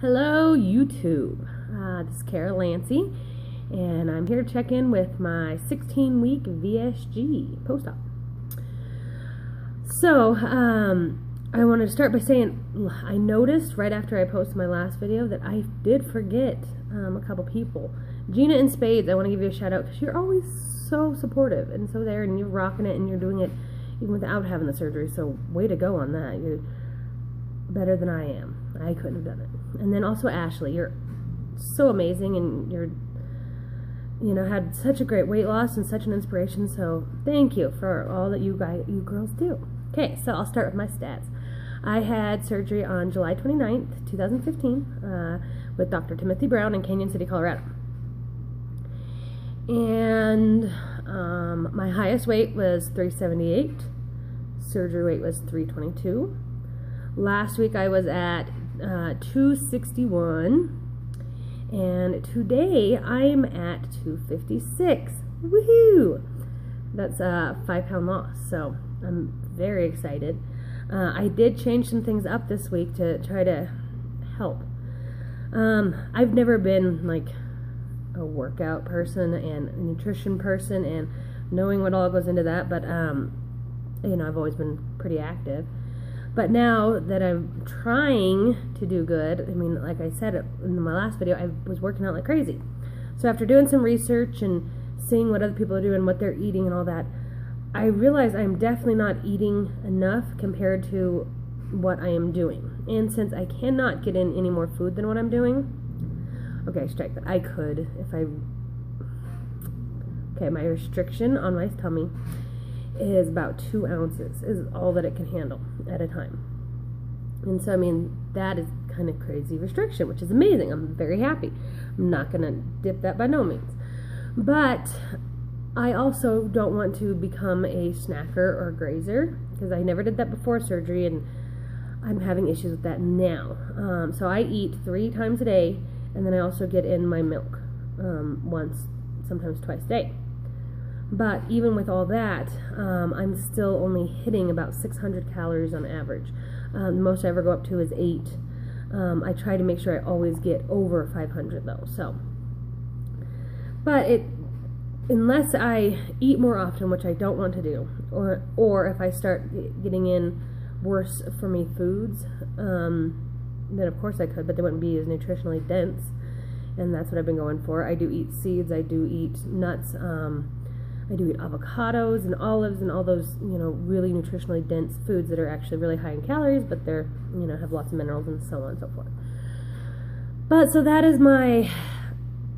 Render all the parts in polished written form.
Hello YouTube, this is Carol Lancy, and I'm here to check in with my 16-week VSG post-op. So, I wanted to start by saying I noticed right after I posted my last video that I did forget a couple people. Gina in Spades, I want to give you a shout out because you're always so supportive and so there, and you're rocking it and you're doing it even without having the surgery, so way to go on that. You're better than I am. I couldn't have done it. And then also Ashley, you're so amazing, and you're had such a great weight loss and such an inspiration, so thank you for all that you girls do. Okay, so I'll start with my stats. I had surgery on July 29th, 2015 with Dr. Timothy Brown in Canyon City, Colorado. And my highest weight was 378. Surgery weight was 322. Last week I was at 261, and today I'm at 256. Woohoo! That's a 5-pound loss, so I'm very excited. I did change some things up this week to try to help. I've never been like a workout person and a nutrition person and knowing what all goes into that, but I've always been pretty active. But now that I'm trying to do good, I mean, like I said in my last video, I was working out like crazy. So after doing some research and seeing what other people are doing, what they're eating and all that, I realized I'm definitely not eating enough compared to what I am doing. And since I cannot get in any more food than what I'm doing, okay, strike that. I could if I... Okay, my restriction on my tummy is about 2 ounces, is all that it can handle at a time. And so, I mean, that is kind of crazy restriction, which is amazing. I'm very happy. I'm not going to dip that by no means. But I also don't want to become a snacker or a grazer, because I never did that before surgery, and I'm having issues with that now. So I eat 3 times a day, and then I also get in my milk once, sometimes twice a day. But even with all that, I'm still only hitting about 600 calories on average. The most I ever go up to is 8. I try to make sure I always get over 500 though. So, but unless I eat more often, which I don't want to do, or if I start getting in worse for me foods, then of course I could, but they wouldn't be as nutritionally dense, and that's what I've been going for. I do eat seeds, I do eat nuts, I do eat avocados and olives and all those, really nutritionally dense foods that are actually really high in calories, but they're, have lots of minerals and so on and so forth. But so that is my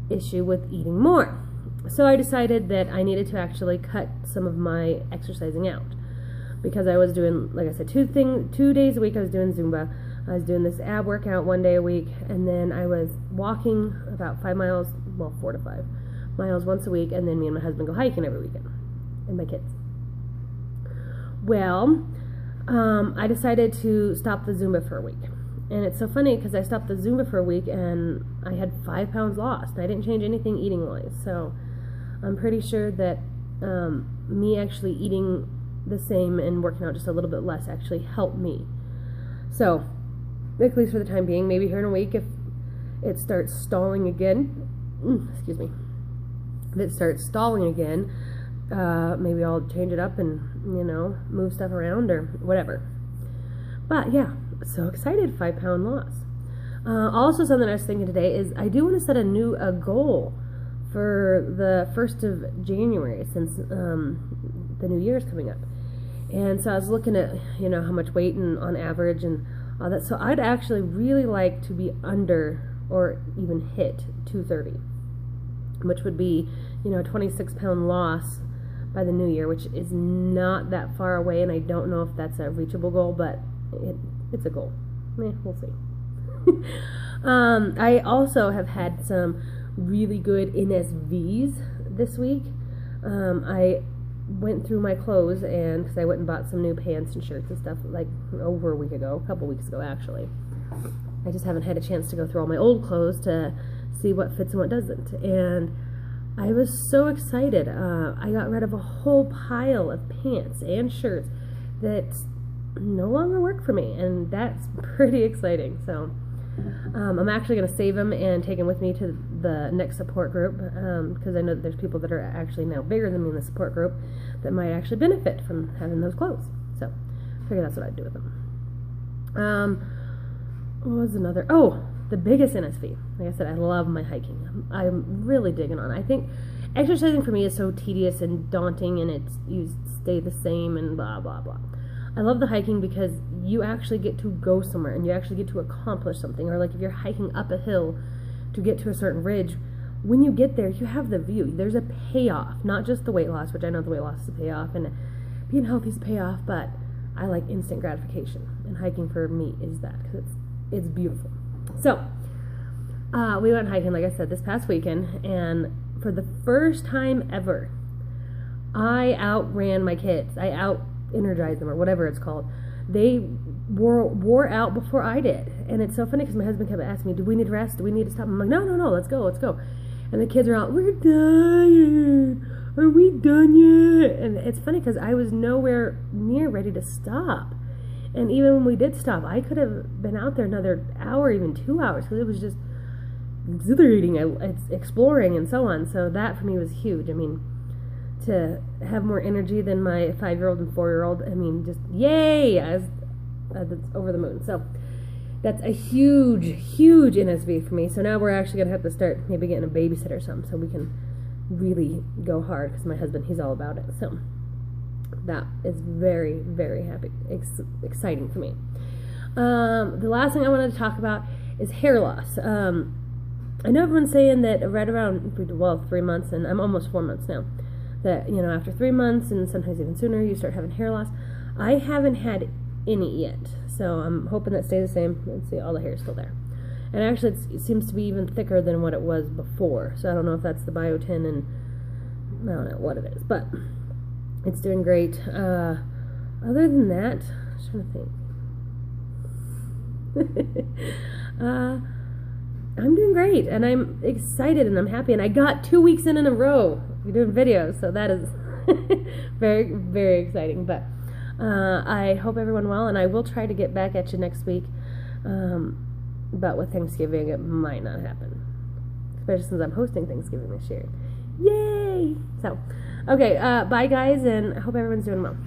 issue with eating more. So I decided that I needed to actually cut some of my exercising out, because I was doing, like I said, 2 days a week I was doing Zumba. I was doing this ab workout 1 day a week, and then I was walking about 5 miles, well, 4 to 5 miles once a week, and then me and my husband go hiking every weekend, and my kids. Well, I decided to stop the Zumba for a week, and it's so funny because I stopped the Zumba for a week and I had 5 pounds lost, and I didn't change anything eating wise. So I'm pretty sure that me actually eating the same and working out just a little bit less actually helped me. So at least for the time being, maybe here in a week, if it starts stalling again, excuse me, if it starts stalling again, maybe I'll change it up and, move stuff around or whatever. But yeah, so excited, 5-pound loss. Also, something I was thinking today is I do want to set a goal for the 1st of January, since the new year is coming up. And so I was looking at, how much weight and on average and all that. So I'd actually really like to be under or even hit 230. Which would be, a 26-pound loss by the new year, which is not that far away, and I don't know if that's a reachable goal, but it's a goal. We'll see. I also have had some really good NSVs this week. I went through my clothes, and because I went and bought some new pants and shirts and stuff like over a couple weeks ago actually. I just haven't had a chance to go through all my old clothes to see what fits and what doesn't, and I was so excited. I got rid of a whole pile of pants and shirts that no longer work for me, and that's pretty exciting. So I'm actually going to save them and take them with me to the next support group, because I know that there's people that are actually now bigger than me in the support group that might actually benefit from having those clothes. So I figured that's what I'd do with them. What was another? Oh, the biggest NSV. Like I said, I love my hiking. I'm really digging on it. I think exercising for me is so tedious and daunting, and you stay the same and blah, blah, blah. I love the hiking because you actually get to go somewhere and you actually get to accomplish something. Or like if you're hiking up a hill to get to a certain ridge, when you get there, you have the view. There's a payoff, not just the weight loss, which I know the weight loss is a payoff, and being healthy is a payoff, but I like instant gratification. And hiking for me is that, because it's beautiful. So, we went hiking, like I said, this past weekend, and for the first time ever, I outran my kids. I out-energized them, or whatever it's called. They wore out before I did. And it's so funny because my husband kept asking me, do we need rest? Do we need to stop? I'm like, no, let's go. And the kids are out, we're tired. Are we done yet? And it's funny because I was nowhere near ready to stop. And even when we did stop, I could have been out there another hour, even 2 hours, because it was just exhilarating. It's exploring and so on. So that for me was huge. I mean, to have more energy than my 5-year-old and 4-year-old, I mean, just yay! I was over the moon. So that's a huge NSV for me. So now we're actually going to have to start maybe getting a babysitter or something so we can really go hard, because my husband, he's all about it. So that is very, very exciting for me. The last thing I wanted to talk about is hair loss. I know everyone's saying that right around, 3 months, and I'm almost 4 months now, that, after 3 months and sometimes even sooner, you start having hair loss. I haven't had any yet, so I'm hoping that stays the same. Let's see, all the hair is still there. And actually, it seems to be even thicker than what it was before, so I don't know if that's the biotin, and I don't know what it is, but it's doing great. Other than that, I'm just trying to think. I'm doing great, and I'm excited, and I'm happy, and I got 2 weeks in a row. We're doing videos, so that is very, very exciting. But I hope everyone well, and I will try to get back at you next week. But with Thanksgiving, it might not happen, especially since I'm hosting Thanksgiving this year. Yay! So, okay, bye guys, and I hope everyone's doing well.